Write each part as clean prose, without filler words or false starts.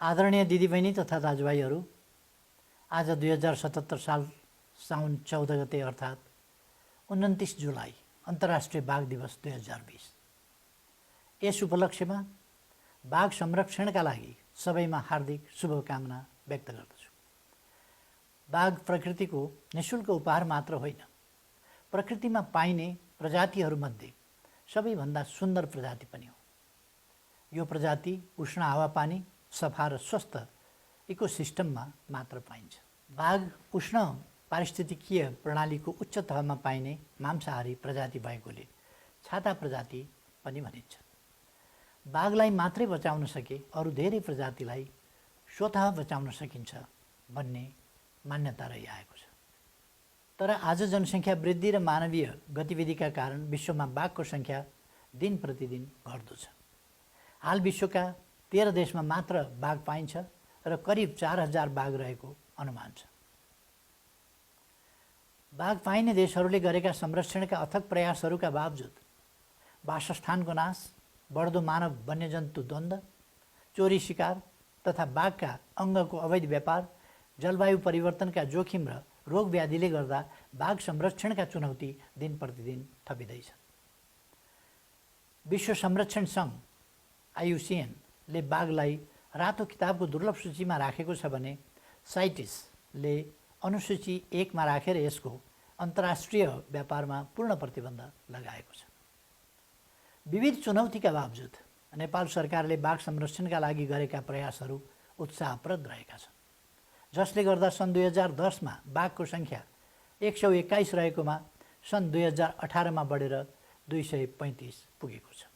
आदरणीय दिदीबहिनी तथा दाजुभाइहरू, आज 2077 साल साउन 14 गते अर्थात् 29 जुलाई अन्तर्राष्ट्रिय बाघ दिवस 2020। यस उपलक्ष्यमा बाघ संरक्षणका लागि सबैमा हार्दिक शुभकामना व्यक्त गर्दछु। बाघ प्रकृतिको निःशुल्क उपहार मात्र होइन, प्रकृतिमा पाइने प्रजातिहरूमध्ये सबैभन्दा सुन्दर प्रजाति पनि हो। यो प्रजाति उष्ण हावापानी, सफा र स्वस्थ इकोसिस्टममा मात्र पाइन्छ। बाघ उष्ण पारिस्थितिकीय प्रणालीको उच्च तहमा पाइने मांसाहारी प्रजाति भएकोले छाता प्रजाति पनि भनिन्छ। बाघलाई मात्रै बचाउन सके अरू धेरै प्रजातिलाई स्वतः बचाउन सकिन्छ भन्ने मान्यता रहिआएको छ। तर आज जनसङ्ख्या वृद्धि र मानवीय गतिविधिका कारण विश्वमा बाघको सङ्ख्या दिन प्रतिदिन घट्दो छ। हाल विश्वका 13 देशमा मात्र बाघ पाइन्छ र करिब 4000 बाघ रहेको अनुमान छ। बाघ पाइने देशहरूले गरेका संरक्षणका अथक प्रयासहरूका बावजुद वासस्थानको नाश, बढ्दो मानव वन्यजन्तु द्वन्द्व, चोरी शिकार तथा बाघका अङ्गको अवैध व्यापार, जलवायु परिवर्तनका जोखिम र रोग व्याधिले गर्दा बाघ संरक्षणका चुनौती दिन प्रतिदिन थपिँदैछ। विश्व संरक्षण सङ्घ IUCN ले बाघलाई रातो किताबको दुर्लभ सूचीमा राखेको छ भने साइटिसले अनुसूची 1 मा राखेर यसको अन्तर्राष्ट्रिय व्यापारमा पूर्ण प्रतिबन्ध लगाएको छ। विविध चुनौतीका बावजुद नेपाल सरकारले बाघ संरक्षणका लागि गरेका प्रयासहरू उत्साहप्रद रहेका छन्, जसले गर्दा सन् 2010 मा बाघको सङ्ख्या 121 रहेकोमा सन् 2018 मा बढेर 235 पुगेको छ।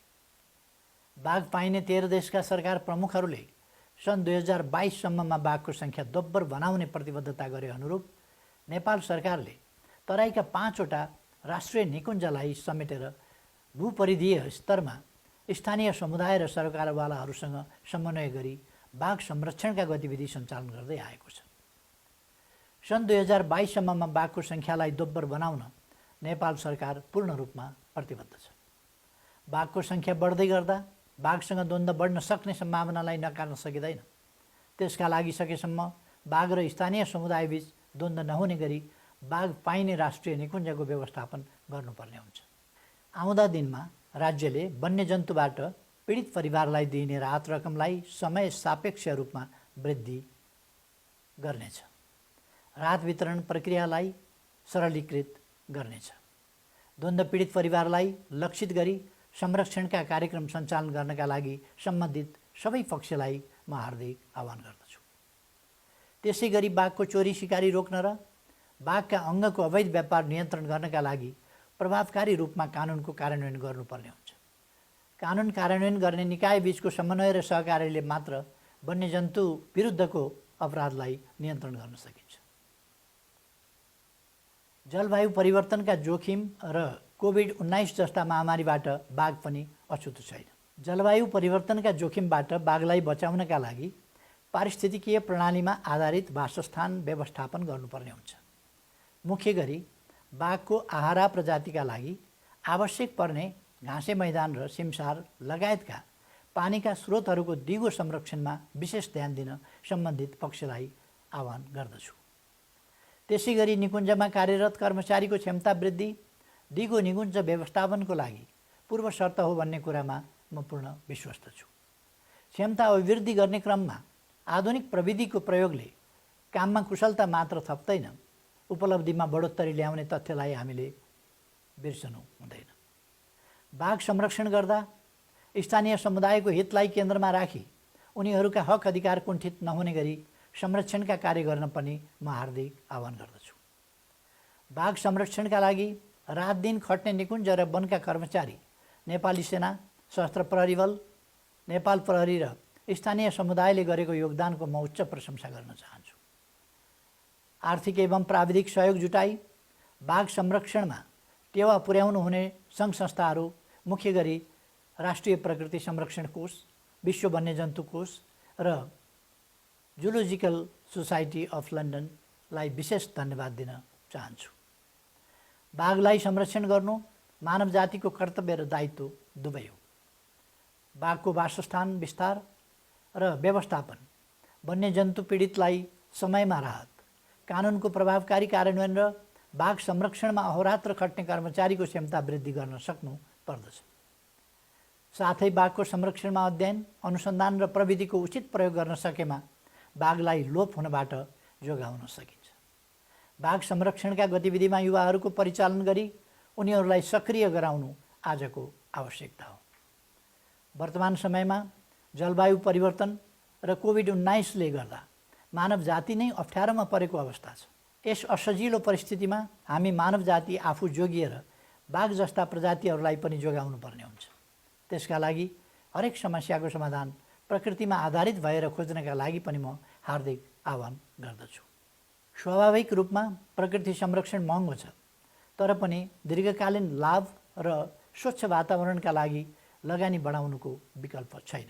बाघ पाइने 13 देशका सरकार प्रमुखहरूले सन् 2022 सम्ममा बाघको सङ्ख्या दोब्बर बनाउने प्रतिबद्धता गरे अनुरूप नेपाल सरकारले तराईका 5 वटा राष्ट्रिय निकुञ्जलाई समेटेर भूपरिधीय स्तरमा स्थानीय समुदाय र सरकारवालाहरूसँग समन्वय गरी बाघ संरक्षणका गतिविधि सञ्चालन गर्दै आएको छ। सन् 2022 सम्ममा बाघको सङ्ख्यालाई दोब्बर बनाउन नेपाल सरकार पूर्ण रूपमा प्रतिबद्ध छ। बाघको सङ्ख्या बढ्दै गर्दा बाघसँग द्वन्द्व बढ्न सक्ने सम्भावनालाई नकार्न सकिँदैन। त्यसका लागि सकेसम्म बाघ र स्थानीय समुदायबीच द्वन्द्व नहुने गरी बाघ पाइने राष्ट्रिय निकुञ्जको व्यवस्थापन गर्नुपर्ने हुन्छ। आउँदा दिनमा राज्यले वन्यजन्तुबाट पीडित परिवारलाई दिइने राहत रकमलाई समय सापेक्ष रूपमा वृद्धि गर्नेछ। राहत वितरण प्रक्रियालाई सरलीकृत गर्नेछ। द्वन्द्व पीडित परिवारलाई लक्षित गरी संरक्षणका कार्यक्रम सञ्चालन गर्नका लागि सम्बन्धित सबै पक्षलाई म हार्दिक आह्वान गर्दछु। त्यसै गरी बाघको चोरी सिकारी रोक्न र बाघका अङ्गको अवैध व्यापार नियन्त्रण गर्नका लागि प्रभावकारी रूपमा कानुनको कार्यान्वयन गर्नुपर्ने हुन्छ। कानुन कार्यान्वयन गर्ने निकाय बीचको समन्वय र सहकार्यले मात्र वन्यजन्तु विरुद्धको अपराधलाई नियन्त्रण गर्न सकिन्छ। जलवायु परिवर्तनका जोखिम र कोभिड-19 जस्ता महामारीबाट बाघ पनि अछुतो छैन। जलवायु परिवर्तनका जोखिमबाट बाघलाई बचाउनका लागि पारिस्थितिकीय प्रणालीमा आधारित वासस्थान व्यवस्थापन गर्नुपर्ने हुन्छ। मुख्य गरी बाघको आहारा प्रजातिका लागि आवश्यक पर्ने घाँसे मैदान र सिमसार लगायतका पानीका स्रोतहरूको दिगो संरक्षणमा विशेष ध्यान दिन सम्बन्धित पक्षलाई आह्वान गर्दछु। त्यसै गरी निकुञ्जमा कार्यरत कर्मचारीको क्षमता वृद्धि दिगो निकुञ्ज व्यवस्थापनको लागि पूर्व शर्त हो भन्ने कुरामा म पूर्ण विश्वस्त छु। क्षमता अभिवृद्धि गर्ने क्रममा आधुनिक प्रविधिको प्रयोगले काममा कुशलता मात्र थप्दैन, उपलब्धिमा बढोत्तरी ल्याउने तथ्यलाई हामीले बिर्सनु हुँदैन। बाघ संरक्षण गर्दा स्थानीय समुदायको हितलाई केन्द्रमा राखी उनीहरूका हक अधिकार कुण्ठित नहुने गरी संरक्षणका कार्य गर्न पनि म हार्दिक आह्वान गर्दछु। बाघ संरक्षणका लागि रात दिन खट्ने निकुञ्ज र वनका कर्मचारी, नेपाली सेना, सशस्त्र प्रहरी बल, नेपाल प्रहरी र स्थानीय समुदायले गरेको योगदानको म उच्च प्रशंसा गर्न चाहन्छु। आर्थिक एवं प्राविधिक सहयोग जुटाई बाघ संरक्षणमा टेवा पुर्याउनु हुने सङ्घ संस्थाहरू मुख्य गरी राष्ट्रिय प्रकृति संरक्षण कोष, विश्व वन्यजन्तु कोष र जुलोजिकल सोसाइटी अफ लन्डनलाई विशेष धन्यवाद दिन चाहन्छु। बाघलाई संरक्षण गर्नु मानव जातिको कर्तव्य र दायित्व दुवै हो। बाघको वासस्थान विस्तार र व्यवस्थापन वन्यजन्तु पीडितलाई समयमा राहत, कानुनको प्रभावकारी कार्यान्वयन र बाघ संरक्षणमा अहोरात्र खट्ने कर्मचारीको क्षमता वृद्धि गर्न सक्नु पर्दछ। साथै बाघको संरक्षणमा अध्ययन, अनुसन्धान र प्रविधिको उचित प्रयोग गर्न सकेमा बाघलाई लोप हुनबाट जोगाउन सकिन्छ। बाघ संरक्षणका गतिविधिमा युवाहरूको परिचालन गरी उनीहरूलाई सक्रिय गराउनु आजको आवश्यकता हो। वर्तमान समयमा जलवायु परिवर्तन र कोभिड-19ले गर्दा मानव जाति नै अप्ठ्यारोमा परेको अवस्था छ। यस असजिलो परिस्थितिमा हामी मानव जाति आफू जोगिएर बाघ जस्ता प्रजातिहरूलाई पनि जोगाउनु पर्ने हुन्छ। त्यसका लागि हरेक समस्याको समाधान प्रकृतिमा आधारित भएर खोज्नका लागि पनि म हार्दिक आह्वान गर्दछु। स्वाभाविक रूपमा प्रकृति संरक्षण महँगो छ, तर पनि दीर्घकालीन लाभ र स्वच्छ वातावरणका लागि लगानी बढाउनुको विकल्प छैन।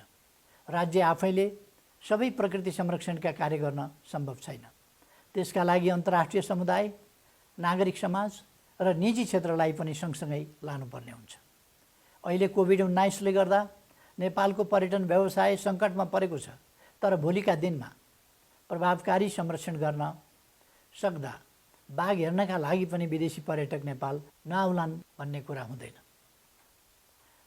राज्य आफैले सबै प्रकृति संरक्षणका कार्य गर्न सम्भव छैन। त्यसका लागि अन्तर्राष्ट्रिय समुदाय, नागरिक समाज र निजी क्षेत्रलाई पनि सँगसँगै लानुपर्ने हुन्छ। अहिले कोभिड-19ले गर्दा नेपालको पर्यटन व्यवसाय सङ्कटमा परेको छ, तर भोलिका दिनमा प्रभावकारी संरक्षण गर्न सक्दा बाघ हेर्नका लागि पनि विदेशी पर्यटक नेपाल नआउलान् भन्ने कुरा हुँदैन।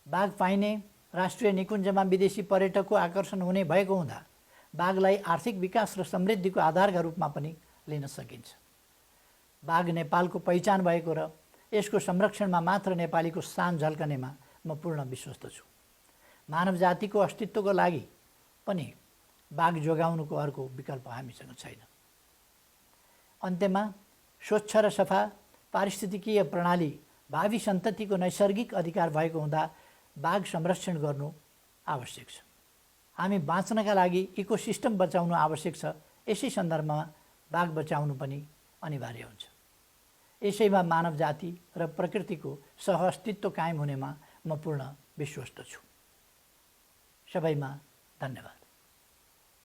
बाघ पाइने राष्ट्रिय निकुञ्जमा विदेशी पर्यटकको आकर्षण हुने भएको हुँदा बाघलाई आर्थिक विकास र समृद्धिको आधारका रूपमा पनि लिन सकिन्छ। बाघ नेपालको पहिचान भएको र यसको संरक्षणमा मात्र नेपालीको शान झल्कनेमा म पूर्ण विश्वस्त छु। मानव जातिको अस्तित्वको लागि पनि बाघ जोगाउनुको अर्को विकल्प हामीसँग छैन। अन्त्यमा स्वच्छ र सफा पारिस्थितिकीय प्रणाली भावी सन्ततिको नैसर्गिक अधिकार भएको हुँदा बाघ संरक्षण गर्नु आवश्यक छ। हामी बाँच्नका लागि इकोसिस्टम बचाउनु आवश्यक छ। यसै सन्दर्भमा बाघ बचाउनु पनि अनिवार्य हुन्छ। यसैमा मानव जाति र प्रकृतिको सहअस्तित्व कायम हुनेमा म पूर्ण विश्वस्त छु। सबैमा धन्यवाद।